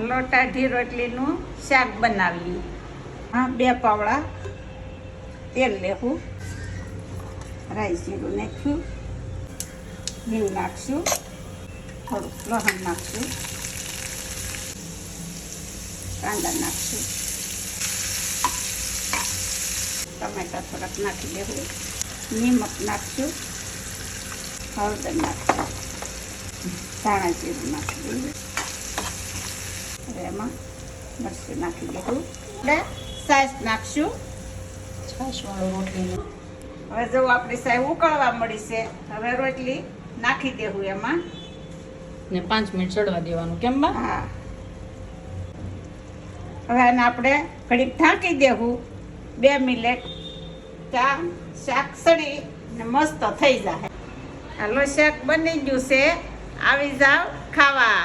લોટ અઢી રોટલીનું શાક બનાવીએ. હા, 2 પાવડા તેલ લેવું, રાઈ જીરું નાખ્યું, હિંગ નાખશું, થોડુંક લસણ નાખશું, કાંદા નાખશું, ટમેટા થોડાક નાખી દેવું, નિમક નાખશું, હળદર નાખશું, ધાણા જીરું નાખી દઈએ. હવે એમાં મરચું નાખી દેવું, છાશ નાખશું, છાશવાળો રોટલી. હવે જો આપણી સાહેબ ઉકળવા મળી છે, હવે રોટલી નાખી દેવું એમાં ને 5 મિનિટ ચડવા દેવાનું. કેમ બા? હા, હવે આને આપણે ઘડીક ઢાંકી દેવું 2 મિનિટ, ત્યાં શાક સડી ને મસ્ત થઈ જાય. હાલો, શાક બની ગયું છે, આવી જાવ ખાવા.